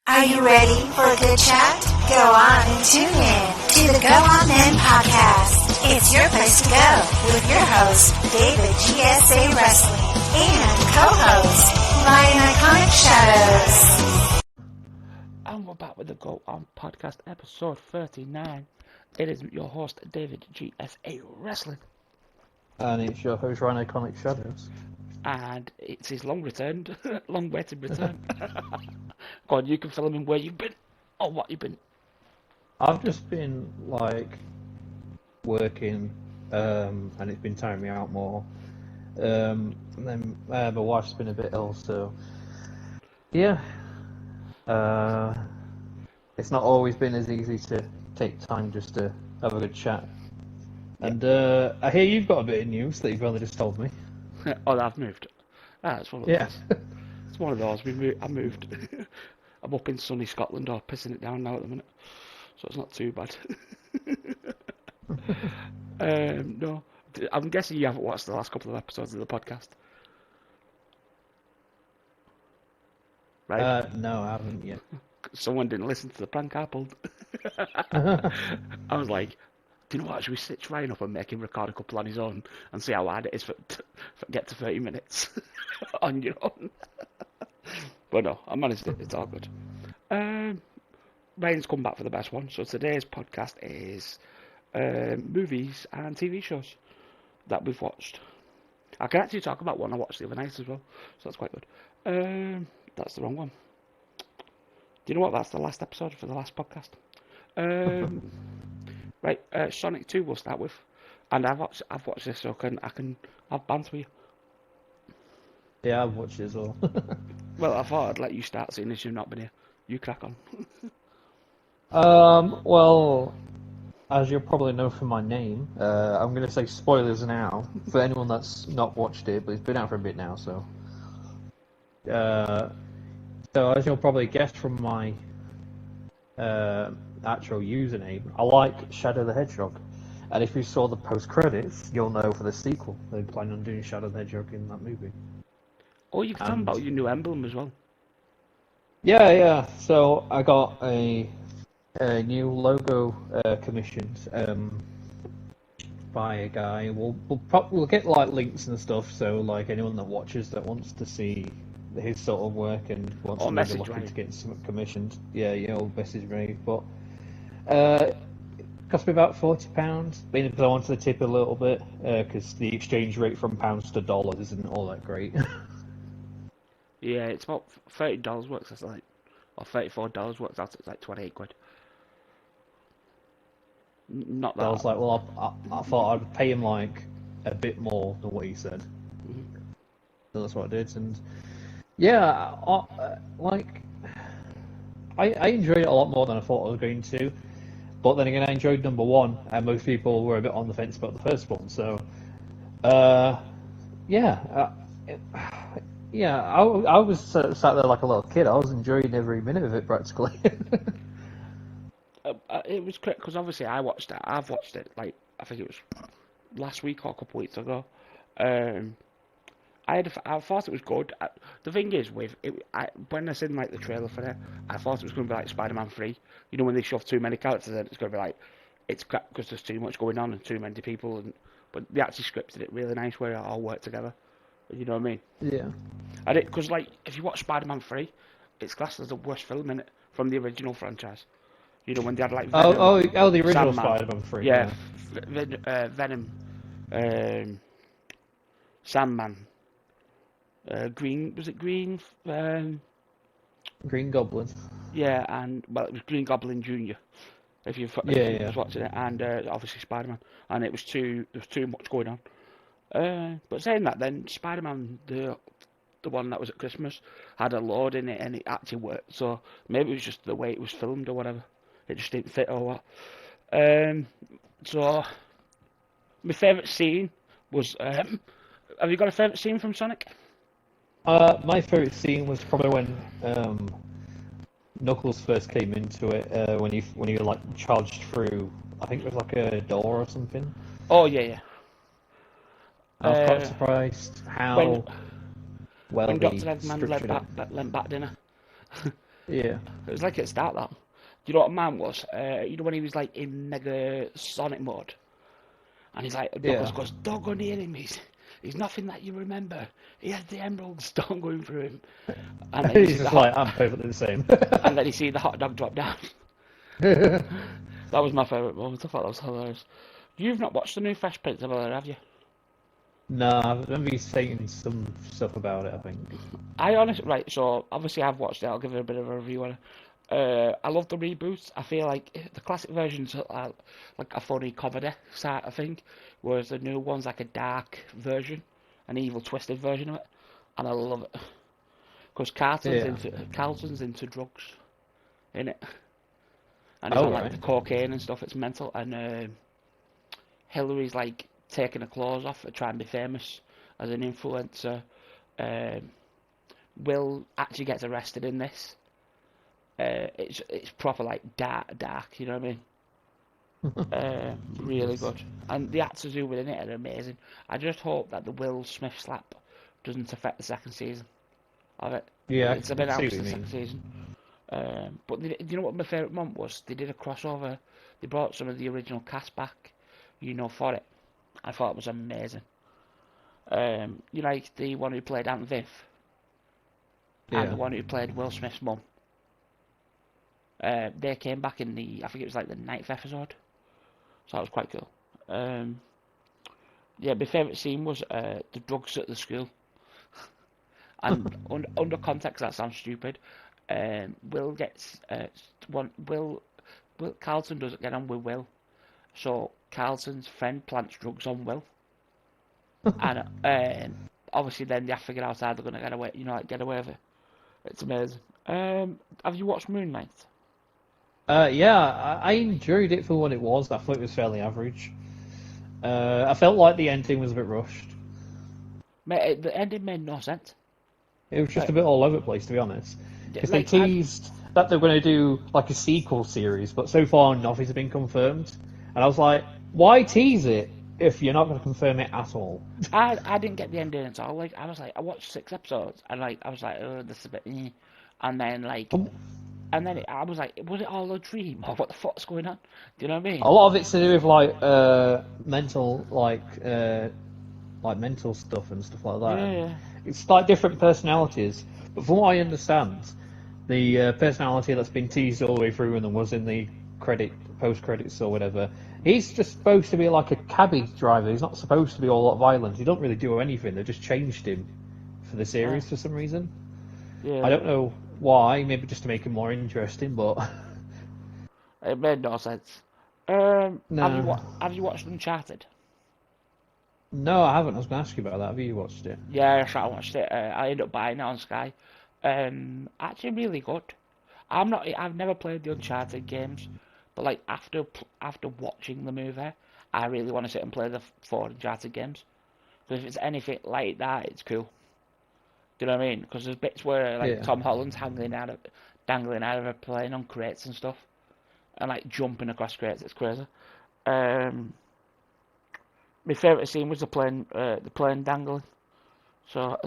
Are you ready for a good chat? Go on and tune in to the Go On Then podcast. It's your place to go with your host, David GSA Wrestling, and co-host, Ryan Iconic Shadows. And we're back with the Go On podcast, episode 39. It is your host, David GSA Wrestling. And it's your host, Ryan Iconic Shadows. And it's his long-waited return. Go on, you can fill him in where you've been, or what you've been. I've just been, working, and it's been tiring me out more. And then my wife's been a bit ill, so... Yeah. It's not always been as easy to take time just to have a good chat. And I hear you've got a bit of news that you've only just told me. Oh, I've moved. It's one of those. It's one of those. I moved. I'm up in sunny Scotland, or pissing it down now at the minute, so it's not too bad. No, I'm guessing you haven't watched the last couple of episodes of the podcast, right? No, I haven't yet. Someone didn't listen to the prank I pulled. I was like, do you know what, should we stitch Ryan up and make him record a couple on his own and see how hard it is for get to 30 minutes on your own? But no, I managed it, it's all good. Ryan's come back for the best one, so today's podcast is movies and TV shows that we've watched. I can actually talk about one I watched the other night as well, so that's quite good. That's the wrong one. Do you know what, that's the last episode for the last podcast. Right, Sonic 2 we'll start with, and I've watched this, so I can have banter with you. Yeah, I've watched it as well. Well, I thought I'd let you start, seeing as you've not been here. You crack on. Well, as you'll probably know from my name, I'm going to say spoilers now for anyone that's not watched it, but it's been out for a bit now, so. So as you'll probably guess from my actual username, I like Shadow the Hedgehog. And if you saw the post-credits, you'll know for the sequel, they plan on doing Shadow the Hedgehog in that movie. Oh, you can talk about your new emblem as well. Yeah. So I got a new logo commissioned by a guy. We'll get links and stuff. So anyone that watches that wants to see his sort of work and wants to maybe looking to get something commissioned, you'll message me. But it cost me about £40, mainly because I wanted to tip a little bit because the exchange rate from pounds to dollars isn't all that great. Yeah, it's about $30 works out or $34 works out. It's like 28 quid. Not that. I was like, well, I thought I'd pay him a bit more than what he said. Mm-hmm. So that's what I did, and yeah, I enjoyed it a lot more than I thought I was going to. But then again, I enjoyed number one, and most people were a bit on the fence about the first one. So, I was sat there like a little kid. I was enjoying every minute of it practically. It was quick because obviously I've watched it. I think it was last week or a couple of weeks ago. I thought it was good. The thing is, when I seen the trailer for it, I thought it was going to be like Spider-Man 3. You know, when they shove too many characters in, it's going to be like, it's crap because there's too much going on and too many people. But they actually scripted it really nice where it all worked together. You know what I mean? Yeah. Because if you watch Spider-Man 3, it's classed as the worst film in it from the original franchise. You know, when they had Venom, the original Sandman, Spider-Man 3. Yeah. Venom, Sandman. Green? Green Goblin. Yeah, and it was Green Goblin Jr. If you was watching it, and obviously Spider-Man, and there was too much going on. But saying that, then Spider-Man, the one that was at Christmas, had a load in it, and it actually worked. So maybe it was just the way it was filmed or whatever. It just didn't fit or what. So my favourite scene was. Have you got a favourite scene from Sonic? My favourite scene was probably when Knuckles first came into it, when he charged through, I think it was a door or something. Oh yeah. I was quite surprised how when Dr. Eggman lent back dinner. Yeah. It was like at the start that. Do you know what man was? You know when he was like in Mega Sonic mode, and he's like, Knuckles goes, "Don't go near him. He's nothing that you remember. He has the emeralds. Don't go in for him." And then He's just like, I'm perfectly the same. and then you see the hot dog drop down. That was my favourite moment. I thought that was hilarious. You've not watched the new Fresh Prince of Bel-Air, have you? No, I remember you saying some stuff about it, I think. Right, so obviously I've watched it, I'll give it a bit of a review on it. I love the reboots. I feel like the classic versions are like a funny comedy sort of thing, whereas the new one's like a dark version, an evil, twisted version of it, and I love it. Because Carlton's into drugs, innit? And he's on like the cocaine and stuff, it's mental, and Hillary's like taking her clothes off to try and be famous as an influencer. Will actually gets arrested in this. It's proper like dark, you know what I mean? Really good, and the actors who were in it are amazing. I just hope that the Will Smith slap doesn't affect the second season of it. Yeah, it's been out for the second season. But do you know what my favourite moment was? They did a crossover. They brought some of the original cast back, for it. I thought it was amazing. You like the one who played Aunt Viv, and the one who played Will Smith's mum. They came back in I think it was like the 9th episode, so that was quite cool. Yeah, my favourite scene was the drugs at the school. And under context, that sounds stupid. Will gets Will Carlton doesn't get on with Will, so Carlton's friend plants drugs on Will, and obviously then they have to figure out how they're gonna get away. Get away with it. It's amazing. Have you watched Moon Knight? Yeah, I enjoyed it for what it was. I thought it was fairly average. I felt like the ending was a bit rushed. Mate, the ending made no sense. It was just a bit all over the place, to be honest. Because they teased that they're going to do like a sequel series, but so far nothing's been confirmed. And I was like, why tease it if you're not going to confirm it at all? I didn't get the ending at all. I watched 6 episodes, and I was like, oh, this is a bit, and then I was like, was it all a dream, or what the fuck's going on? Do you know what I mean? A lot of it's to do with mental, mental stuff and stuff like that. Yeah. It's like different personalities, but from what I understand, the personality that's been teased all the way through and was in the post credits or whatever, he's just supposed to be like a cabbie driver. He's not supposed to be all that violent. He don't really do anything. They just changed him for the series for some reason. Yeah. I don't know why. Maybe just to make him more interesting, but it made no sense. No. Have you watched Uncharted? No, I haven't. I was going to ask you about that. Have you watched it? Yeah, I watched it. I ended up buying it on Sky. Actually, really good. I've never played the Uncharted games, but like after watching the movie, I really want to sit and play the 4 Uncharted games. Because if it's anything like that, it's cool. Do you know what I mean? Because there's bits where Tom Holland's dangling out of a plane on crates and stuff, and like jumping across crates. It's crazy. My favourite scene was the plane dangling. So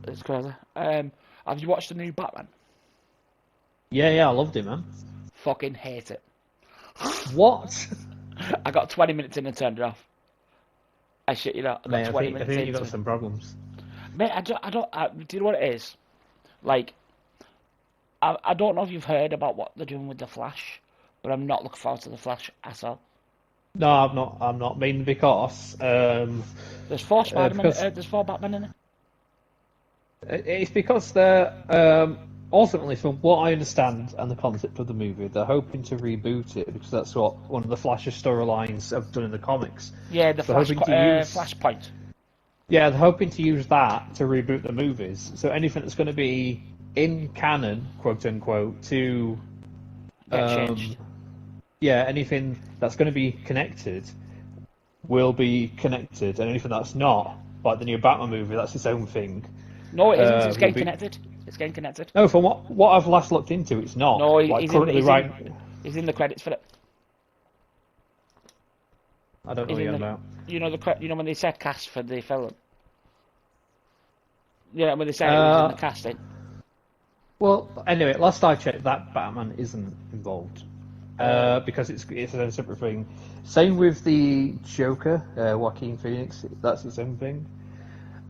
it's crazy. Have you watched the new Batman? Yeah, I loved it, man. Fucking hate it. What? I got 20 minutes in and turned it off. I shit you not. Mate, I think you got some problems. Mate, I don't. Do you know what it is? Like, I don't know if you've heard about what they're doing with the Flash, but I'm not looking forward to the Flash at all. No, I'm not. Mainly because there's 4 Spider-Man. There's 4 Batman in it. It's because they're ultimately, from what I understand and the concept of the movie, they're hoping to reboot it because that's what one of the Flash's storylines have done in the comics. Yeah, the Flashpoint. Yeah, they're hoping to use that to reboot the movies. So anything that's going to be in canon, quote unquote, to changed. Yeah, anything that's going to be connected will be connected, and anything that's not, like the new Batman movie, that's its own thing. No, it isn't. It's getting connected. It's getting connected. No, from what I've last looked into, it's not. No, he's in the credits for it. I don't know what you're about. You know when they said cast for the film. Yeah, when they said it was in the casting. Well, anyway, last I checked, that Batman isn't involved. Because it's a separate thing. Same with the Joker, Joaquin Phoenix. That's its own thing.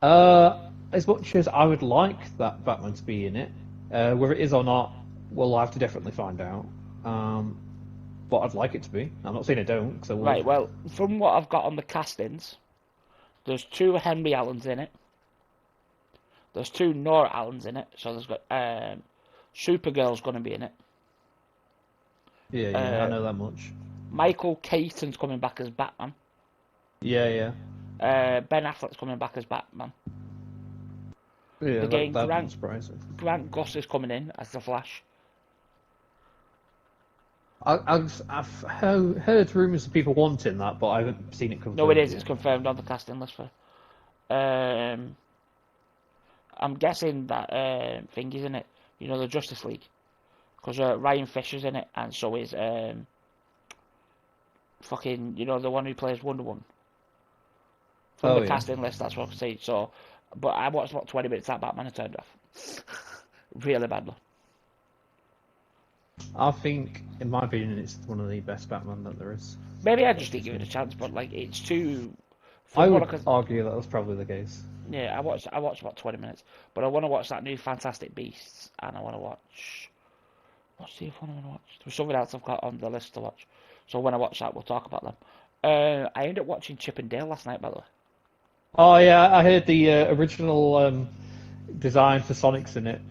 As much as I would like that Batman to be in it, whether it is or not, we'll have to definitely find out. But I'd like it to be. I'm not saying I don't. Cause I would. Right. Well, from what I've got on the castings, there's 2 Henry Allens in it. There's 2 Nora Allens in it. So there's got Supergirl's going to be in it. Yeah, I know that much. Michael Keaton's coming back as Batman. Yeah. Ben Affleck's coming back as Batman. Yeah, Again, that's surprising. Grant Gustin's coming in as the Flash. I've heard rumours of people wanting that, but I haven't seen it confirmed. No, it is. Yet. It's confirmed on the casting list for. I'm guessing that thing is in it. You know, the Justice League, because Ryan Fisher's in it, and so is fucking, you know, the one who plays Wonder Woman. From the casting list, that's what I say. So, but I watched about 20 minutes of that Batman and turned off. Really badly. I think, in my opinion, it's one of the best Batman that there is. Maybe I just didn't give it a chance, but like it's too. I would argue that was probably the case. Yeah, I watched about 20 minutes, but I want to watch that new Fantastic Beasts, and I want to watch. What's the other one I want to watch? There's something else I've got on the list to watch. So when I watch that, we'll talk about them. I ended up watching Chip and Dale last night, by the way. Oh yeah, I heard the original design for Sonic's in it.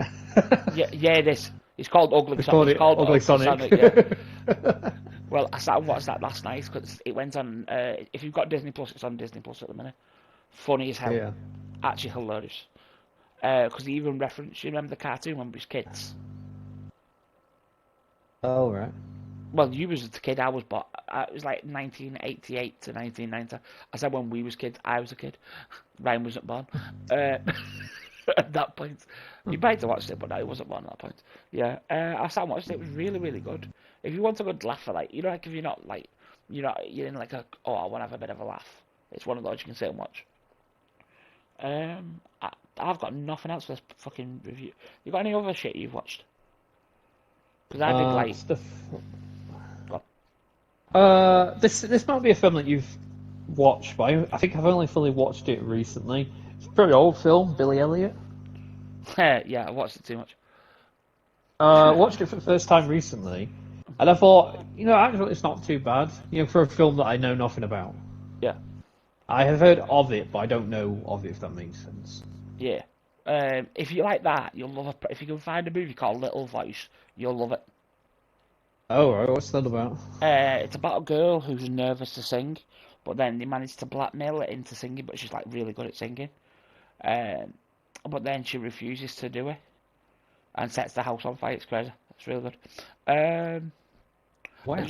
yeah, it is. It's called Ugly Sonic. It's called Ugly Sonic. Yeah. Well, I sat and watched that last night because it went on. If you've got Disney Plus, it's on Disney Plus at the minute. Funny as hell. Yeah. Actually hilarious. Because they even reference, you remember the cartoon when we was kids? Oh, right. Well, you was a kid, I was, but it was like 1988 to 1990. I said when we was kids, I was a kid. Ryan wasn't born. At that point. You might have watched it, but no, he wasn't born at that point. Yeah, I sat and watched it. It was really, really good. If you want a good laugh for, like, you know, like if you're not, like, you're in like a, oh, I want to have a bit of a laugh. It's one of those you can sit and watch. I've got nothing else for this fucking review. You got any other shit you've watched? Because I did like stuff. Go This might be a film that you've watched, but I think I've only fully watched it recently. It's a pretty old film, Billy Elliot. Yeah, I watched it too much. Watched it for the first time recently, and I thought, actually, it's not too bad. For a film that I know nothing about. Yeah. I have heard of it, but I don't know of it, if that makes sense. Yeah. If you like that, you'll love it. If you can find a movie called Little Voice, you'll love it. Oh, right. What's that about? It's about a girl who's nervous to sing, but then they manage to blackmail her into singing, but she's like really good at singing. But then she refuses to do it and sets the house on fire. It's crazy. It's really good. Wow.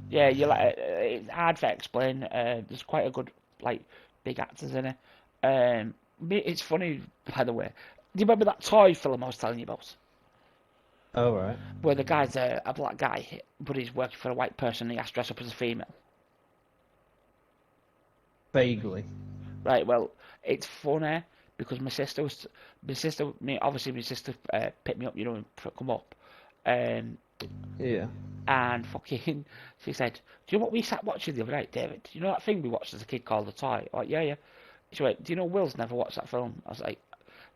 Yeah, you like it's hard to explain. There's quite a good like big actors in it. It's funny, by the way. Do you remember that toy film I was telling you about? Oh, right. Where the guy's a black guy, but he's working for a white person and he has to dress up as a female. Vaguely. Right, well, it's funny because my sister picked me up, and come up. Yeah. And fucking, she said, do you know what we sat watching the other night, David? Do you know that thing we watched as a kid called The Toy? I'm like, yeah. She went, do you know Will's never watched that film? I was like,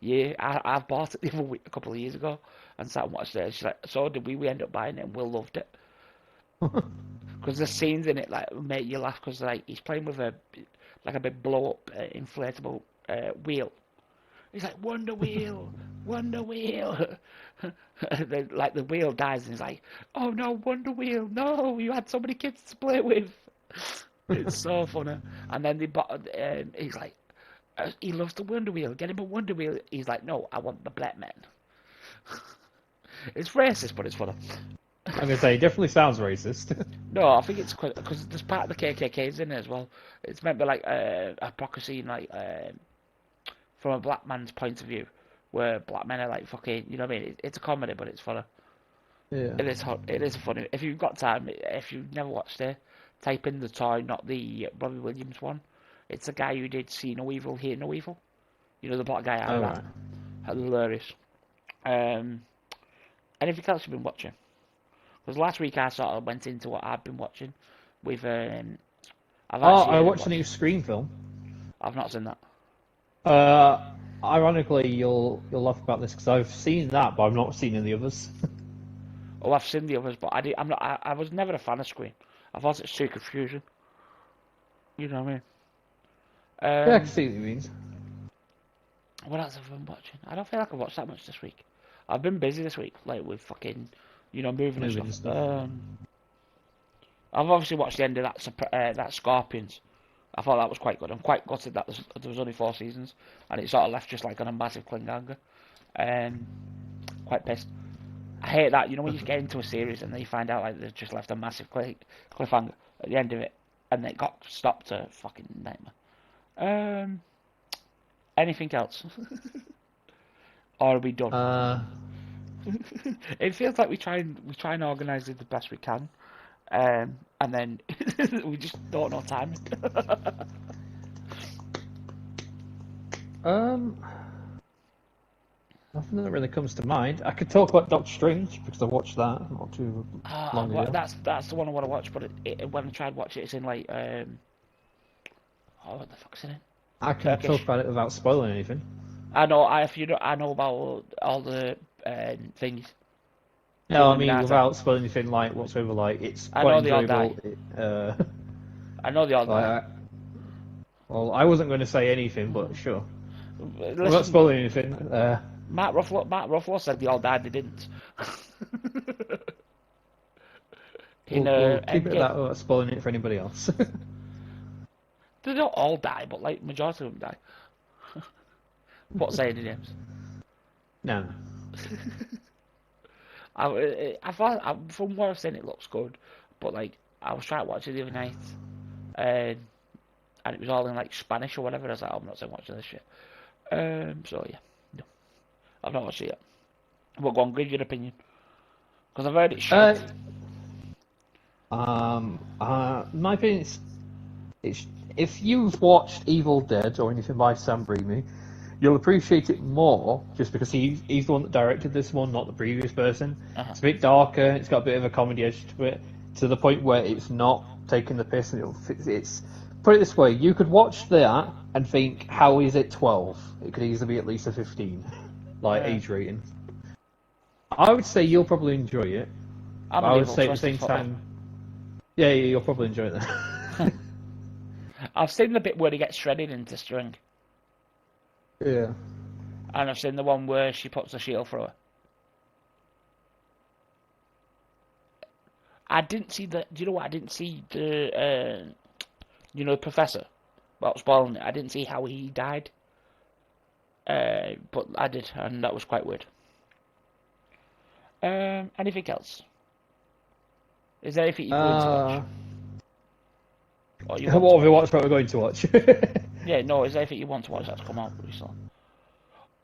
yeah, I've bought it the other week, a couple of years ago, and sat and watched it. She's like, so did we? We ended up buying it, and Will loved it. Because the scenes in it like make you laugh, because like he's playing with a big blow up inflatable wheel. He's like, Wonder Wheel, Wonder Wheel. Like the wheel dies, and he's like, oh no, Wonder Wheel, no, you had so many kids to play with. It's so funny. And then he's like, he loves the Wonder Wheel. Get him a Wonder Wheel. He's like, no, I want the black man. It's racist, but it's funny. I'm gonna say, it definitely sounds racist. No, I think it's because there's part of the KKK's in it as well. It's meant to be like a hypocrisy, like from a black man's point of view, where black men are like fucking. You know what I mean? It's a comedy, but it's funny. Yeah. It is funny. If you've got time, if you've never watched it, type in The Toy, not the Robbie Williams one. It's the guy who did See No Evil, Hear No Evil. You know, the black guy out of that. Hilarious. Anything else you've been watching? Because last week I sort of went into what I've been watching with. I watched the new Scream film. I've not seen that. Ironically, you'll laugh about this because I've seen that, but I've not seen any others. Oh, I've seen the others, but I'm not. I was never a fan of Scream. I thought it's too confusing. You know what I mean? Yeah, I can see what you mean. What else have I been watching? I don't feel like I've watched that much this week. I've been busy this week, like with fucking, moving and stuff. I've obviously watched the end of that Scorpions. I thought that was quite good. I'm quite gutted that there was only 4 seasons, and it sort of left just like on a massive cliffhanger. Quite pissed. I hate that. You know when you get into a series and then you find out like they've just left a massive cliffhanger at the end of it, and it got stopped. A fucking nightmare. Anything else? Or are we done? It feels like we try and organise it the best we can, and then we just don't know time. Nothing that really comes to mind. I could talk about Doctor Strange because I watched that not too long ago. That's the one I want to watch, but when I tried to watch it, it's in like what the fuck's it in? I can talk about it without spoiling anything. I know. I know about all the things. No, I mean without spoiling anything like whatsoever. Like it's quite enjoyable. I know they all die. Well, I wasn't going to say anything, but sure. Without spoiling anything. Matt Ruffalo said they all died. They didn't. We'll keep it that without spoiling it for anybody else. They don't all die, but like majority of them die. What saying in names? No. I thought from what I've seen it looks good, but like I was trying to watch it the other night, and it was all in like Spanish or whatever. I was like, I'm not watching this shit. So yeah, no, I've not watched it yet. But go on, give your opinion, because I've heard it's shit. My opinion is, if you've watched Evil Dead or anything by Sam Raimi, you'll appreciate it more just because he's the one that directed this one, not the previous person. It's a bit darker, it's got a bit of a comedy edge to it, to the point where it's not taking the piss, and it's put it this way, you could watch that and think, how is it 12? It could easily be at least a 15, age rating. I would say you'll probably enjoy it. I would say at the same time, yeah, you'll probably enjoy it then. I've seen the bit where he gets shredded into string. Yeah. And I've seen the one where she puts the shield through her. I didn't see the... Do you know what? I didn't see the... the professor. Well, spoiling it. I didn't see how he died. But I did, and that was quite weird. Anything else? Is there anything you're going to watch? What have we watched? What we're going to watch? Yeah, no, is there anything you want to watch that's come out recently?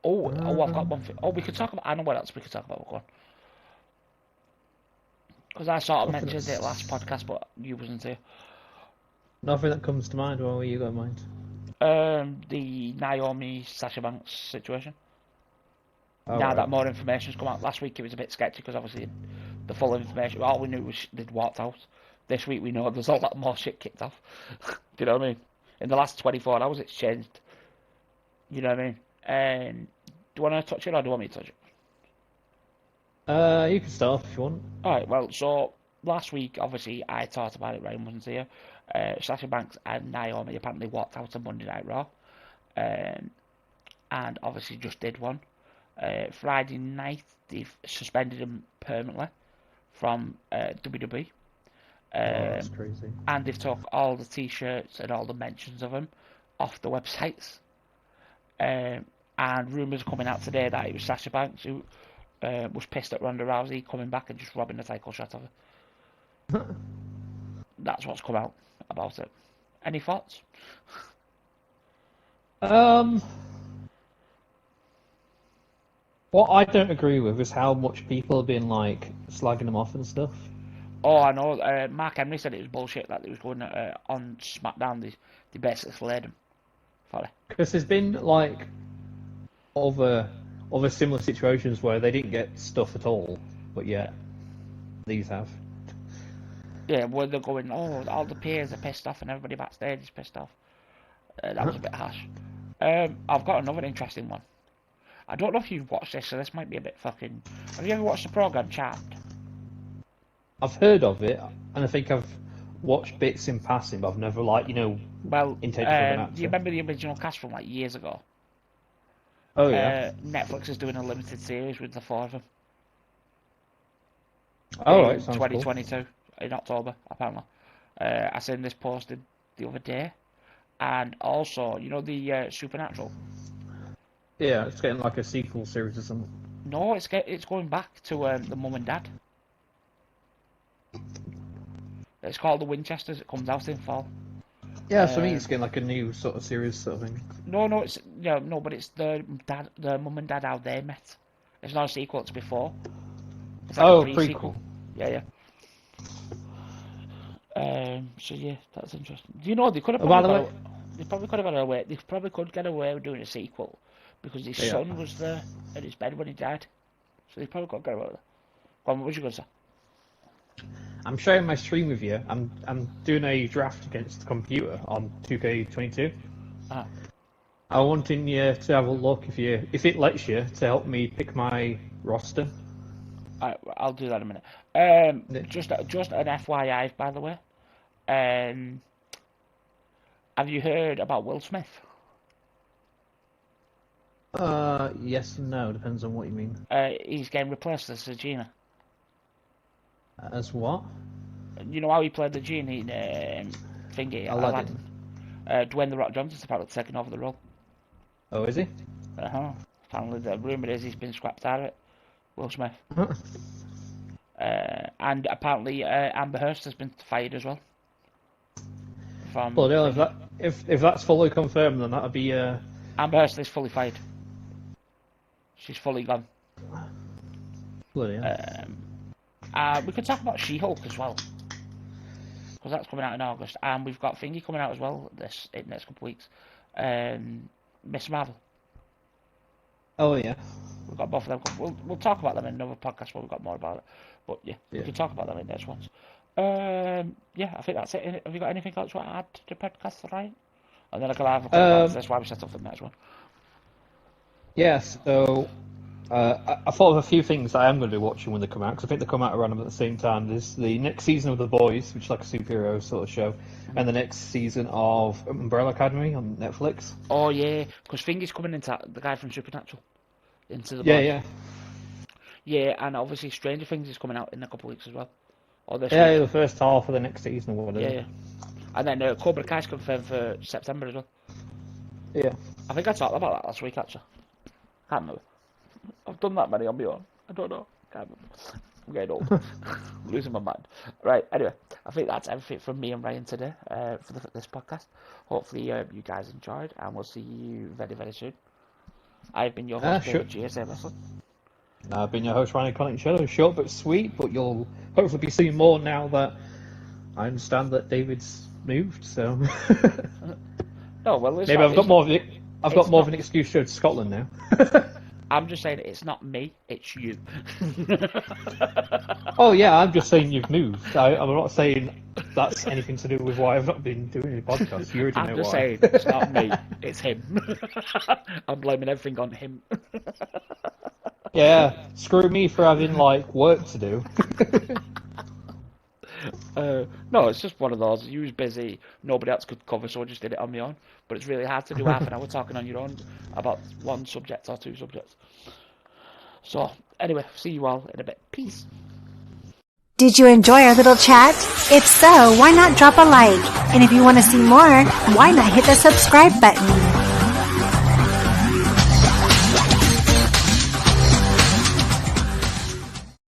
I've got one thing. We could talk about... I know what else we could talk about. Go on. Because I sort of mentioned it last podcast, but you wasn't here. Nothing that comes to mind. What you got in mind? The Naomi Sasha Banks situation. Oh, now right. that more information's come out. Last week it was a bit sketchy because obviously the full information, all we knew was they'd walked out. This week we know there's a lot more shit kicked off. Do you know what I mean? In the last 24 hours it's changed. You know what I mean? Do you want to touch it or do you want me to touch it? You can start if you want. Alright, well, so last week obviously I talked about it, Ryan wasn't here. Sasha Banks and Naomi apparently walked out on Monday Night Raw. And obviously just did one. Friday night they've suspended him permanently from WWE. That's crazy. And they've took all the t-shirts and all the mentions of him off the websites. And rumours are coming out today that it was Sasha Banks who was pissed at Ronda Rousey coming back and just robbing the title shot of her. That's what's come out about it. Any thoughts? What I don't agree with is how much people have been like slagging them off and stuff. Oh, I know. Mark Henry said it was bullshit that they was going on SmackDown. They basically slayed him. Because there's been like other other similar situations where they didn't get stuff at all, but yet these have. Yeah, where they're going, oh, all the peers are pissed off and everybody backstage is pissed off. That was a bit harsh. I've got another interesting one. I don't know if you've watched this, so this might be a bit fucking... Have you ever watched the program Charmed? I've heard of it, and I think I've watched bits in passing, but I've never, like, you know, intended for an actor. Do you remember the original cast from, like, years ago? Oh, yeah. Netflix is doing a limited series with the 4 of them. Oh, right, sounds 2022, cool. In October, apparently. I seen this posted the other day. And also, you know the Supernatural? Yeah, it's getting like a sequel series or something. No, it's going back to the Mum and Dad. It's called The Winchesters. It comes out in fall. Yeah, so it's getting like a new sort of series sort of thing. No, but it's the Mum and Dad how they met. It's not a sequel. It's before. It's like a prequel. Yeah. So yeah, that's interesting. Do you know they could have probably They probably could get away with doing a sequel because his son was there in his bed when he died. So they probably could get away with it. Go on, what was you going to say? I'm sharing my stream with you. I'm doing a draft against the computer on 2K22. Ah. I wanting you to have a look if it lets you to help me pick my roster. I'll do that in a minute. Just an FYI, by the way. Have you heard about Will Smith? Yes and no, depends on what you mean. He's getting replaced as the genie. As what? You know how he played the genie in Aladdin? Dwayne The Rock Johnson's apparently taking over the role. Oh, is he? Apparently the rumour is he's been scrapped out of it. Will Smith. And apparently Amber Heard has been fired as well. Well, if that's fully confirmed, then that'd be. Amber Heard is fully fired. She's fully gone. Bloody hell. We could talk about She-Hulk as well, because that's coming out in August, and we've got Thingy coming out as well in the next couple of weeks. Miss Marvel. Oh yeah. We've got both of them. We'll talk about them in another podcast when we've got more about it. But yeah, we can talk about them in the next ones. Yeah, I think that's it. Have you got anything else you want to add to the podcast tonight? And then I can have a couple of that's why we set up for the next one. Yes, so I thought of a few things that I am going to be watching when they come out, because I think they come out around them at the same time. There's the next season of The Boys, which is like a superhero sort of show, and the next season of Umbrella Academy on Netflix. Oh yeah, because Thingy's coming into the guy from Supernatural. Into the Boys. Yeah, and obviously Stranger Things is coming out in a couple of weeks as well. Or this week. The first half of the next season or whatever. Yeah. And then Cobra Kai's confirmed for September as well. Yeah. I think I talked about that last week actually. Can't remember. I've done that many on my own. I don't know. Can't remember. I'm getting old. I'm losing my mind. Right, anyway, I think that's everything from me and Ryan today for this podcast. Hopefully you guys enjoyed, and we'll see you very, very soon. I've been your host, GSA Wrestling. I've been your host, Ryan Collinshadow. Short but sweet, but you'll hopefully be seeing more now that I understand that David's moved, so... No, well, maybe I've got more of an excuse to go to Scotland now. I'm just saying it's not me, it's you. Oh yeah, I'm just saying you've moved. I'm not saying that's anything to do with why I've not been doing any podcasts. You already know why. I'm just saying it's not me, it's him. I'm blaming everything on him. Yeah, screw me for having work to do. No, it's just one of those. You was busy, nobody else could cover, so I just did it on my own. But it's really hard to do half an hour talking on your own about one subject or two subjects. So, anyway, see you all in a bit. Peace. Did you enjoy our little chat? If so, why not drop a like? And if you want to see more, why not hit the subscribe button?